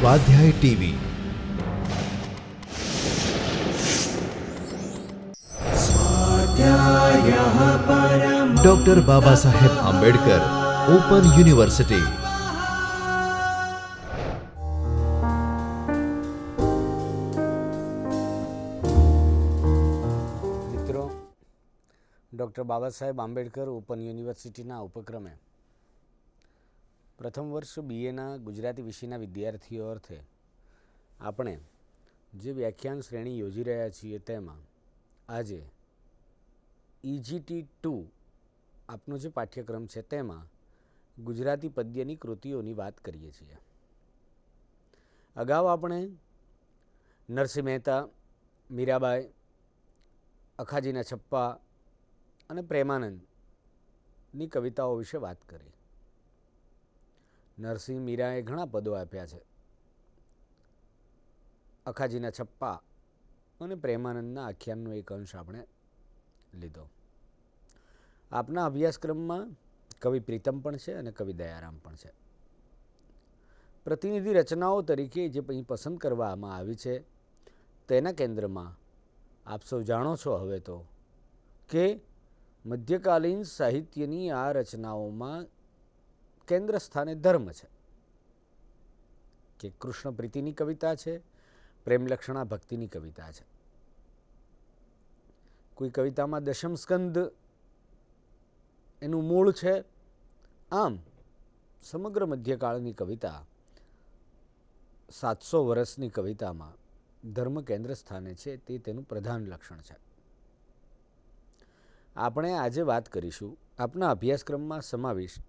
स्वाध्याय TV doctor Baba Saheb Ambedkar open university. मित्रों, doctor Baba Saheb Ambedkar open યુનિવર્સિટીના ઉપક્રમે પ્રથમ વર્ષ બીએના ગુજરાતી વિષયના વિદ્યાર્થીઓ અર્થે આપણે જે વ્યાખ્યાન શ્રેણી યોજી રહ્યા છીએ તેમાં આજે EGT2 આપનો જે પાઠ્યક્રમ છે તેમાં ગુજરાતી પદ્યની કૃતિઓની વાત કરીએ છીએ। અગાઉ આપણે નરસિંહ મહેતા, મીરાબાઈ, અખાજીના છપ્પા અને પ્રેમાનંદની કવિતાઓ વિશે વાત કરી। નરસિંહ મીરાએ ઘણા પદો આપ્યા છે। અખાજીના છપ્પા અને પ્રેમાનંદના આખ્યાનનો એક અંશ આપણે લીધો। આપના અભ્યાસક્રમમાં કવિ પ્રીતમ પણ છે અને કવિ દયારામ પણ છે। પ્રતિનિધિ રચનાઓ તરીકે જે અહીં પસંદ કરવામાં આવી છે તેના કેન્દ્રમાં આપ સૌ જાણો છો હવે તો કે મધ્યકાલીન સાહિત્યની આ રચનાઓમાં કેન્દ્ર સ્થાને ધર્મ છે, કે કૃષ્ણ પ્રીતિની કવિતા છે, પ્રેમલક્ષણા ભક્તિની કવિતા છે। કોઈ કવિતામાં દશમ સ્કંદ એનું મૂળ છે। આમ સમગ્ર મધ્યકાળની કવિતા 700 વર્ષની કવિતામાં ધર્મ કેન્દ્ર સ્થાને છે, તે તેનું પ્રધાન લક્ષણ છે। આપણે આજે વાત કરીશું આપના અભ્યાસક્રમમાં સમાવિષ્ટ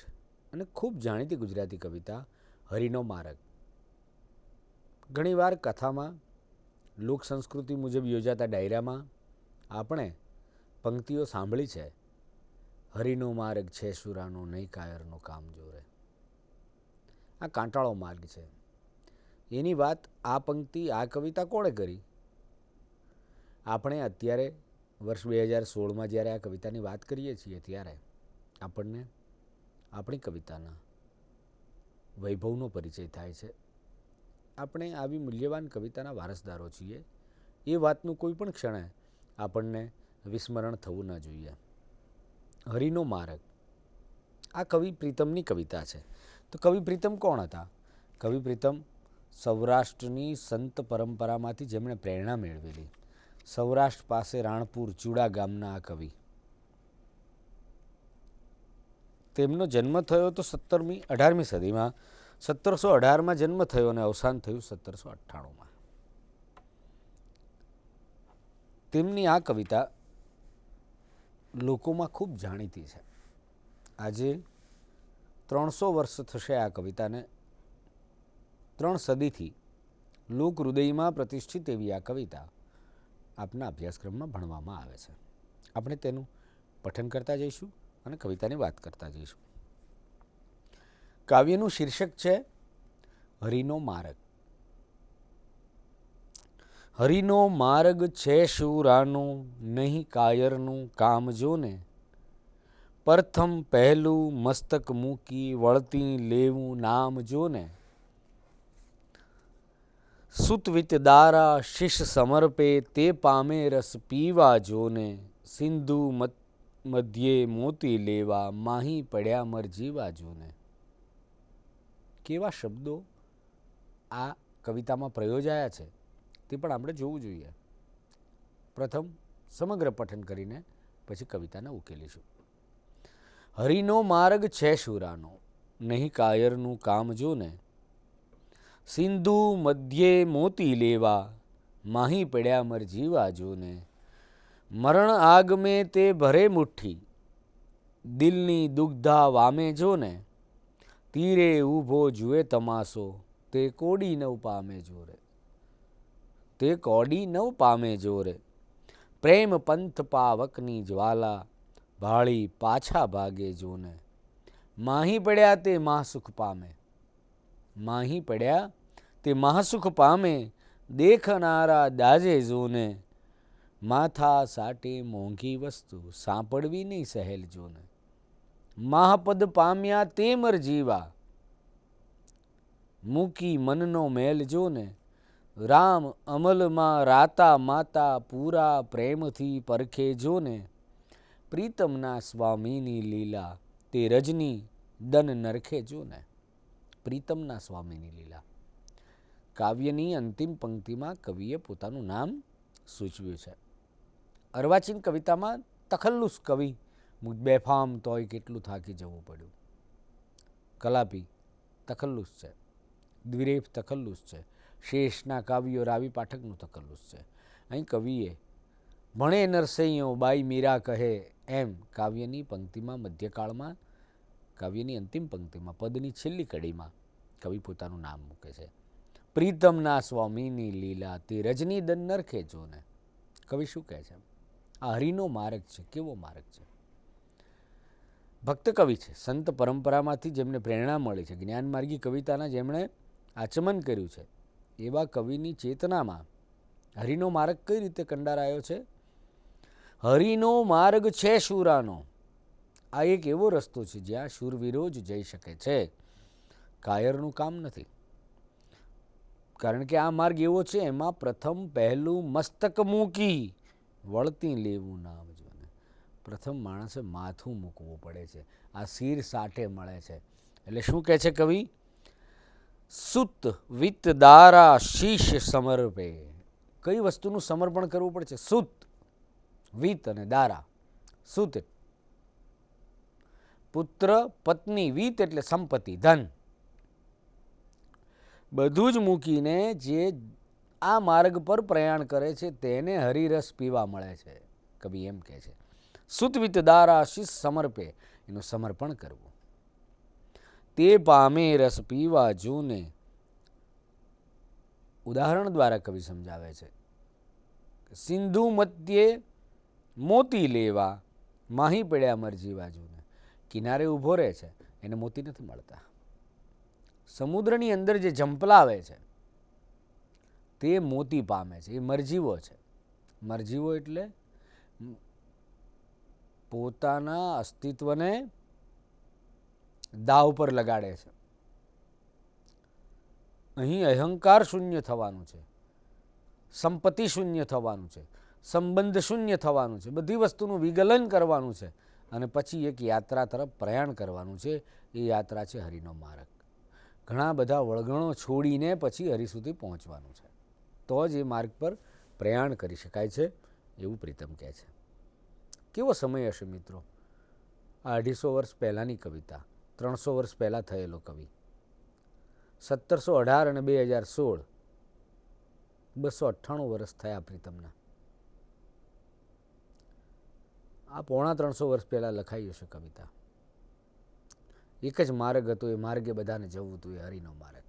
અને ખૂબ જાણીતી ગુજરાતી કવિતા હરિનો મારગ। ઘણીવાર કથામાં, લોક સંસ્કૃતિ મુજબ યોજાતા ડાયરામાં આપણે પંક્તિઓ સાંભળી છે, હરિનો માર્ગ છે શુરાનો, નહીં કાયરનો કામ જોરે। આ કાંટાળો માર્ગ છે, એની વાત આ પંક્તિ, આ કવિતા કોણે કરી? આપણે અત્યારે વર્ષ 2016માં જ્યારે આ કવિતાની વાત કરીએ છીએ ત્યારે આપણને આપણી કવિતાના વૈભવનો પરિચય થાય છે। આપણે આવી મૂલ્યવાન કવિતાના વારસદારો છીએ, એ વાતનું કોઈ પણ ક્ષણે આપણને વિસ્મરણ થવું ન જોઈએ। હરિનો માર્ગ આ કવિ પ્રીતમની કવિતા છે। તો કવિ પ્રીતમ કોણ હતા? કવિ પ્રીતમ સૌરાષ્ટ્રની સંત પરંપરામાંથી જેમણે પ્રેરણા મેળવેલી, સૌરાષ્ટ્ર પાસે રાણપુર ચુડા ગામના આ કવિ, તેમનો જન્મ થયો તો 18મી સદીમાં, 1718માં જન્મ થયો અને અવસાન થયું 1798માં। તેમની આ કવિતા લોકોમાં ખૂબ જાણીતી છે। આજે 300 વર્ષ થશે આ કવિતાને। 3 સદીથી લોક હૃદયમાં પ્રતિષ્ઠિત એવી આ કવિતા આપના અભ્યાસક્રમમાં ભણવામાં આવે છે। આપણે તેનું પઠન કરતા જઈશું અને કવિતાની વાત કરતા જઈશું। કાવ્યનું શીર્ષક છે હરિનો માર્ગ। હરિનો માર્ગ છે શુરાનો, નહીં કાયરનું કામ જોને, પ્રથમ પહેલું મસ્તક મૂકી વળતી લેવું નામ જોને, સુતવિત દારા શિષ સમર્પે તે પામે રસ પીવા જોને, સિંધુ મધ્યે મોતી લેવા માહી પડ્યા મર જીવા જોને। કેવા શબ્દો આ કવિતામાં પ્રયોજાયા છે તે પણ આપણે જોવું જોઈએ। પ્રથમ સમગ્ર પઠન કરીને પછી કવિતાને ઉકેલીશું। હરિનો માર્ગ છે શુરાનો, નહીં કાયરનું કામ જોને, સિંધુ મધ્યે મોતી લેવા માહી પડ્યા મર જીવા જોને, મરણ આગ મેં તે ભરે મુઠ્ઠી દિલની દુગ્ધા વામે જોને, તીરે ઊભો જુએ તમાસો તે કોડી નવ પામે જોરે, તે કોડી નવ પામે જોરે, પ્રેમ પંથ પાવકની જ્વાલા ભાળી પાછા ભાગે જોને, માહી પડ્યા તે મહાસુખ પામે, માહી પડ્યા તે મહાસુખ પામે, દેખનારા દાજે જોને, માથા સાટે મોંઘી વસ્તુ સાંપડવી નહીં સહેલ જોને, મહાપદ પામ્યા તે મર જીવા, મૂકી મનનો મેલ જો ને, રામ અમલમાં રાતા માતા પૂરા પ્રેમથી પરખે જો ને, પ્રીતમના સ્વામીની લીલા તે રજની દન નરખે જો ને. પ્રીતમના સ્વામીની લીલા. કાવ્યની અંતિમ પંક્તિમાં કવિએ પોતાનું નામ સૂચવ્યું છે. અર્વાચીન કવિતામાં તખલ્લુસ કવિ બેફામ તોય કેટલું થાકી જવું પડ્યું. કલાપી તખલ્લુસ છે, દ્વિરેફ તખલ્લુસ છે, શેષના કાવ્યો રાવી પાઠકનું તખલ્લુસ છે. અહીં કવિએ ભણે નરસૈયો બાઈ મીરા કહે એમ કાવ્યની પંક્તિમાં મધ્યકાળમાં, કાવ્યની અંતિમ પંક્તિમાં, પદની છેલ્લી કડીમાં કવિ પોતાનું નામ મૂકે છે. પ્રીતમના સ્વામીની લીલા તે રજની દન નરખે જો ને. કવિ શું કહે છે? આ હરિનો માર્ગ છે. કેવો માર્ગ છે? ભક્ત કવિ છે. સંત પરંપરામાંથી જેમને પ્રેરણા મળી છે, જ્ઞાનમાર્ગી કવિતાના જેમણે આચમન કર્યું છે, એવા કવિની ચેતનામાં હરિનો માર્ગ કઈ રીતે કંડારાયો છે? હરિનો માર્ગ છે શૂરાનો. આ એક એવો રસ્તો છે જ્યાં શૂરવીરો જ જઈ શકે છે, કાયરનું કામ નથી. કારણ કે આ માર્ગ એવો છે, એમાં પ્રથમ પહેલું મસ્તક મૂકી વળતી લેવું નામ જોને. પ્રથમ માણસે માથું મૂકવું પડે છે. આ શિર સાટે મળે છે. એટલે શું કહે છે કવિ? સુત વિત દારા શીશ સમર્પે. કઈ વસ્તુનું સમર્પણ કરવું પડે છે? સુત, વિત અને દારા. સુત પુત્ર, પત્ની, વિત એટલે સંપત્તિ, ધન. બધું જ મૂકીને જે આ માર્ગ પર પ્રયાણ કરે છે તેને હરિરસ પીવા મળે છે. કવિ એમ કહે છે સુતવિત દારા શિષ સમર્પે, એનું સમર્પણ કરવું. તે પામે રસ પીવા જૂને. ઉદાહરણ દ્વારા કવિ સમજાવે છે. સિંધુ મધ્યે મોતી લેવા માહી પડ્યા મરજીવા જૂને. કિનારે ઊભો રહે છે, એને મોતી નથી મળતા. સમુદ્રની અંદર જે ઝંપલાવે છે તે મોતી પામે છે. એ મરજીવો છે. મરજીવો એટલે પોતાના અસ્તિત્વને દાવ પર લગાડે છે. અહીં અહંકાર શૂન્ય થવાનું છે, સંપત્તિ શૂન્ય થવાનું છે, સંબંધ શૂન્ય થવાનું છે, બધી વસ્તુનું વિગલન કરવાનું છે અને પછી એક યાત્રા તરફ પ્રયાણ કરવાનું છે. એ યાત્રા છે હરિનો માર્ગ. ઘણા બધા વળગણો છોડીને પછી હરિ સુધી પહોંચવાનું છે, તો જ એ માર્ગ પર પ્રયાણ કરી શકાય છે, એવું પ્રીતમ કહે છે. કેવો સમય હશે મિત્રો? આ 250 વર્ષ પહેલાંની કવિતા, 300 વર્ષ પહેલાં થયેલો કવિ. 1718 અને 2016, 298 વર્ષ થયા પ્રીતમના. આ પોણા 300 વર્ષ પહેલાં લખાઈ હશે કવિતા. એક જ માર્ગ હતો, એ માર્ગે બધાને જવું હતું, એ હરિનો માર્ગ.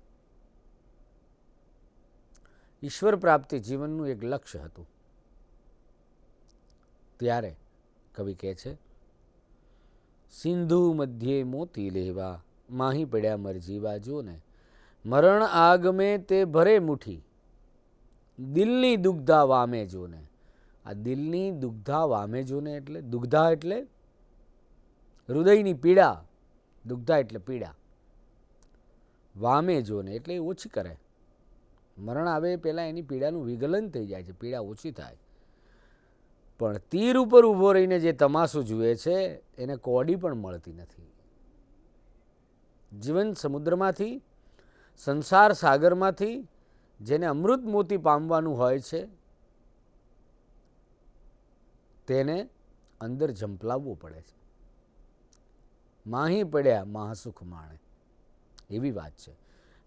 ઈશ્વર પ્રાપ્તિ જીવનનું એક લક્ષ્ય હતું. ત્યારે કવિ કહે છે સિંધુ મધ્યે મોતી લેવા માહી પડ્યા મરજીવા જોને, મરણ આગમે તે ભરે મુઠ્ઠી દિલની દુગ્ધા વામે જોને. આ દિલની દુગ્ધા વામે જોને એટલે દુગ્ધા એટલે હૃદયની પીડા, દુગ્ધા એટલે પીડા, વામે જોને એટલે ઓછી કરે. મરણ આવે પહેલાં એની પીડાનું વિગલન થઈ જાય છે, પીડા ઓછી થાય. પણ તીર ઉપર ઊભો રહીને જે તમાશો જુએ છે એને કોડી પણ મળતી નથી. જીવન સમુદ્રમાંથી, સંસાર સાગરમાંથી જેને અમૃત મોતી પામવાનું હોય છે તેને અંદર ઝંપલાવવું પડે છે. માહી પડ્યા મહાસુખ માણે, એવી વાત છે.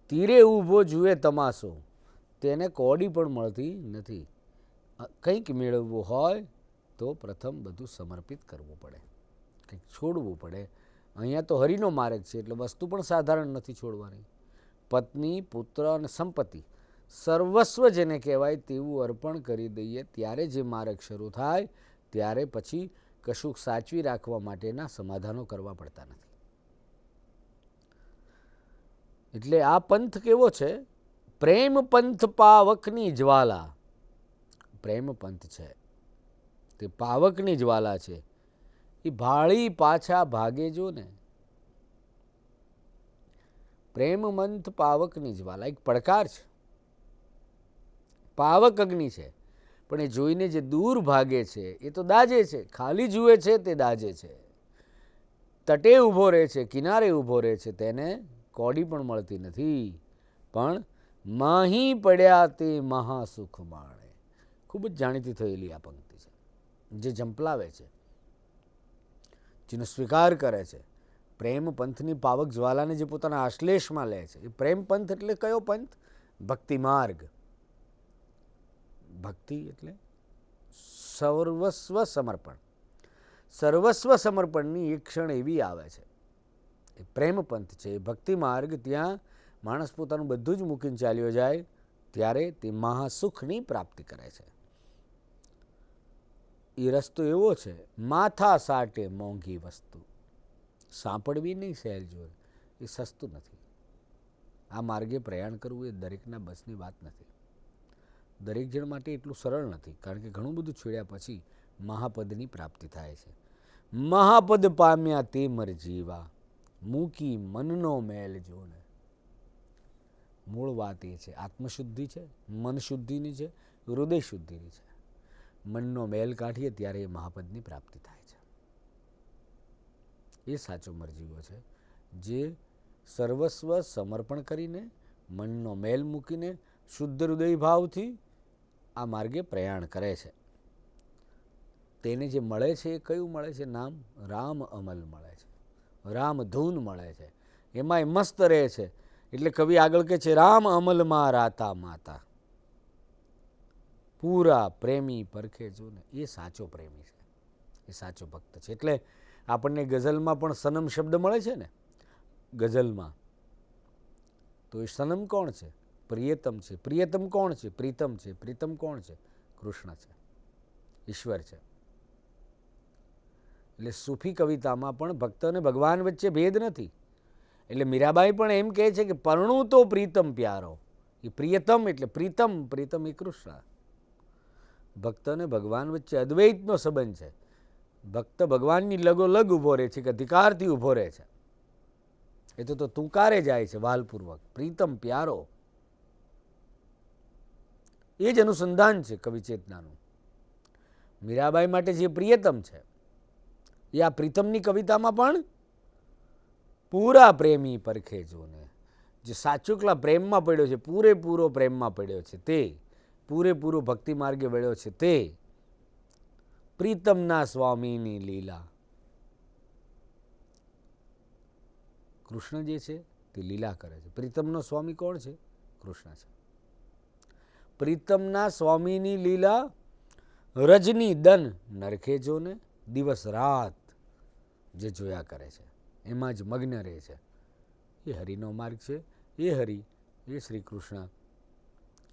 તીરે ઊભો જુએ તમાશો, તેને કોડી પણ મળતી નથી. કંઈક મેળવવું હોય તો પ્રથમ બધું સમર્પિત કરવું પડે, કંઈક છોડવું પડે. અહીંયા તો હરિનો માર્ગ છે એટલે વસ્તુ પણ સાધારણ નથી છોડવાની. પત્ની, પુત્ર અને સંપત્તિ સર્વસ્વ જેને કહેવાય તેવું અર્પણ કરી દઈએ ત્યારે જે માર્ગ શરૂ થાય, ત્યારે પછી કશુંક સાચવી રાખવા માટેના સમાધાનો કરવા પડતા નથી. એટલે આ પંથ કેવો છે? પ્રેમ પંથ પાવકની જ્વાલા. પ્રેમ પંથ છે તે પાવકની જ્વાલા છે. એ ભાળી પાછા ભાગે જો ને. પ્રેમ મંથ પાવકની જ્વાલા એક પડકાર છે, પાવક અગ્નિ છે, પણ એ જોઈને જે દૂર ભાગે છે એ તો દાજે છે, ખાલી જુએ છે તે દાજે છે. તટે ઊભો રહે છે, કિનારે ઊભો રહે છે, તેને કોડી પણ મળતી નથી, પણ માહી પડ્યા તે મહાસુખ માણે. ખૂબ જ જાણીતી થયેલી આ પંક્તિ છે. જે જંપલાવે છે, જેનો સ્વીકાર કરે છે, પ્રેમ પંથની પાવક જ્વાલાને જે પોતાના આશ્લેષમાં લે છે. એ પ્રેમ પંથ એટલે કયો પંથ? ભક્તિ માર્ગ. ભક્તિ એટલે સર્વસ્વ સમર્પણ. સર્વસ્વ સમર્પણની એક ક્ષણ એવી આવે છે, એ પ્રેમ પંથ છે, એ ભક્તિ માર્ગ. ત્યાં માણસ પોતાનું બધું જ મૂકીને ચાલ્યો જાય ત્યારે તે મહાસુખની પ્રાપ્તિ કરે છે. એ રસ્તો એવો છે, માથા સાટે મોંઘી વસ્તુ, સાંપડવી નહીં સહેજ જોર, એ સસ્તું નથી. આ માર્ગે પ્રયાણ કરવું એ દરેકના બસની વાત નથી, દરેક જણ માટે એટલું સરળ નથી, કારણ કે ઘણું બધું છોડ્યા પછી મહાપદની પ્રાપ્તિ થાય છે. મહાપદ પામ્યા તે મર જીવા, મૂકી મનનો મેલ જોને. મૂળ વાત એ છે, આત્મશુદ્ધિ છે, મન શુદ્ધિની છે, હૃદય શુદ્ધિની છે. મનનો મેલ કાઢીએ ત્યારે એ મહાપદની પ્રાપ્તિ થાય છે. એ સાચો મરજીવો છે, જે સર્વસ્વ સમર્પણ કરીને, મનનો મેલ મૂકીને, શુદ્ધ હૃદય ભાવથી આ માર્ગે પ્રયાણ કરે છે. તેને જે મળે છે એ કયું મળે છે? નામ રામ અમલ મળે છે, રામ ધૂન મળે છે, એમાંય મસ્ત રહે છે. એટલે કવિ આગળ કહે છે, રામ અમલમાં રાતા માતા, પૂરા પ્રેમી પરખે જો ને. એ સાચો પ્રેમી છે, એ સાચો ભક્ત છે. એટલે આપણને ગઝલમાં પણ સનમ શબ્દ મળે છે ને, ગઝલમાં. તો એ સનમ કોણ છે? પ્રિયતમ છે. પ્રિયતમ કોણ છે? પ્રીતમ છે. પ્રીતમ કોણ છે? કૃષ્ણ છે, ઈશ્વર છે. એટલે સૂફી કવિતામાં પણ ભક્ત અને ભગવાન વચ્ચે ભેદ નથી. એટલે મીરાબાઈ પણ એમ કહે છે કે પરણું તો પ્રીતમ પ્યારો. એ પ્રિયતમ એટલે પ્રીતમ, પ્રીતમ એ કૃષ્ણ. ભક્ત અને ભગવાન વચ્ચે અદ્વૈતનો સંબંધ છે. ભક્ત ભગવાનની લગોલગ ઊભો રહે છે, કે અધિકારથી ઊભો રહે છે. એ તો તુકારે જાય છે વાલપૂર્વક, પ્રીતમ પ્યારો. એ જ અનુસંધાન છે કવિ ચેતનાનું. મીરાબાઈ માટે જે પ્રિયતમ છે એ આ પ્રીતમની કવિતામાં પણ પૂરા પ્રેમી પરખે જોને. જે સાચુકલા પ્રેમમાં પડ્યો છે, પૂરેપૂરો પ્રેમમાં પડ્યો છે, તે પૂરેપૂરો ભક્તિ માર્ગે વળ્યો છે, તે પ્રીતમના સ્વામીની લીલા. કૃષ્ણ જે છે તે લીલા કરે છે. પ્રીતમનો સ્વામી કોણ છે? કૃષ્ણ છે. પ્રીતમના સ્વામીની લીલા રજની દન નરખે જોને. દિવસ રાત જે જોયા કરે છે, એમાં જ મગ્ન રહે છે. એ હરિનો માર્ગ છે. એ હરિ, એ શ્રી કૃષ્ણ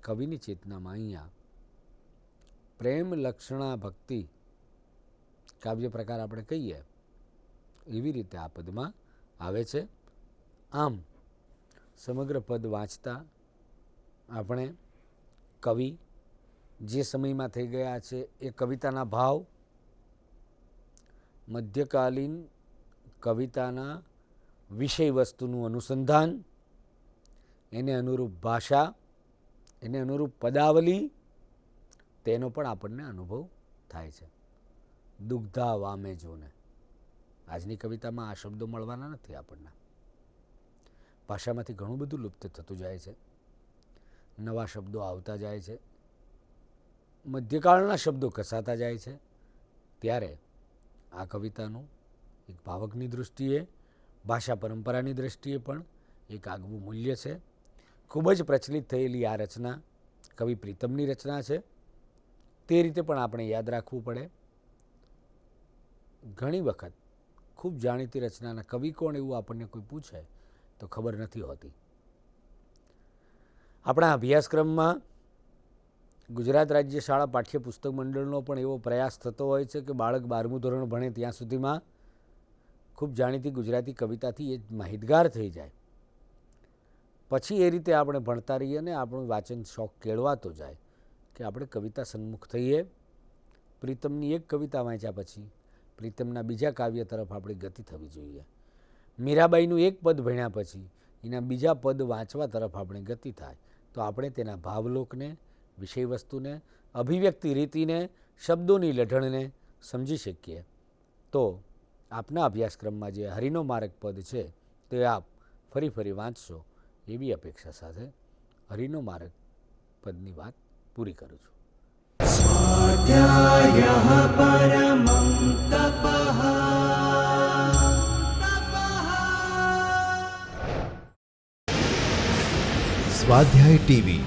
કવિની ચેતનામાં અહીંયા પ્રેમ લક્ષણા ભક્તિ કાવ્ય પ્રકાર આપણે કહીએ એવી રીતે આ પદમાં આવે છે. આમ સમગ્ર પદ વાંચતા આપણે કવિ જે સમયમાં થઈ ગયા છે એ કવિતાના ભાવ, મધ્યકાલીન કવિતાના વિષય વસ્તુનું અનુસંધાન, એને અનુરૂપ ભાષા, એને અનુરૂપ પદાવલી, તેનો પણ આપણને અનુભવ થાય છે. દુગ્ધા વામે જોને. આજની કવિતામાં આ શબ્દો મળવાના નથી આપણને. ભાષામાંથી ઘણું બધું લુપ્ત થતું જાય છે, નવા શબ્દો આવતા જાય છે, મધ્યકાળના શબ્દો કસાતા જાય છે. ત્યારે આ કવિતાનું એક ભાવકની દૃષ્ટિએ, ભાષા પરંપરાની દૃષ્ટિએ પણ એક આગવું મૂલ્ય છે. ખૂબ જ પ્રચલિત થયેલી આ રચના કવિ પ્રીતમની રચના છે. તે રીતે પણ આપણે યાદ રાખવું પડે. ઘણી વખત ખૂબ જાણીતી રચનાના કવિ કોણ એવું આપણને કોઈ પૂછે તો ખબર નથી હોતી. આપણા અભ્યાસક્રમમાં ગુજરાત રાજ્ય શાળા પાઠ્યપુસ્તક મંડળનો પણ એવો પ્રયાસ થતો હોય છે કે બાળક 12મું ધોરણ ભણે ત્યાં સુધીમાં ખૂબ જાણીતી ગુજરાતી કવિતાથી એ માહિતગાર થઈ જાય. પછી એ રીતે આપણે ભણતા રહીએ અને આપણું વાંચન શોખ કેળવાતો જાય કે આપણે કવિતા સન્મુખ થઈએ. પ્રીતમની એક કવિતા વાંચ્યા પછી પ્રીતમના બીજા કાવ્ય તરફ આપણી ગતિ થવી જોઈએ. મીરાબાઈનું એક પદ ભણ્યા પછી એના બીજા પદ વાંચવા તરફ આપણે ગતિ થાય તો આપણે તેના ભાવલોકને, વિષય વસ્તુને, અભિવ્યક્તિ રીતિને, શબ્દોની લઢણને સમજી શકીએ. તો આપના અભ્યાસક્રમમાં જે હરિનો માર્ગ પદ છે તે આપ ફરી વાંચશો એવી અપેક્ષા સાથે હરિનો માર્ગ પદની વાત પૂરી કરું છું. स्वाध्यायः परमं तपः. સ્વાધ્યાય ટીવી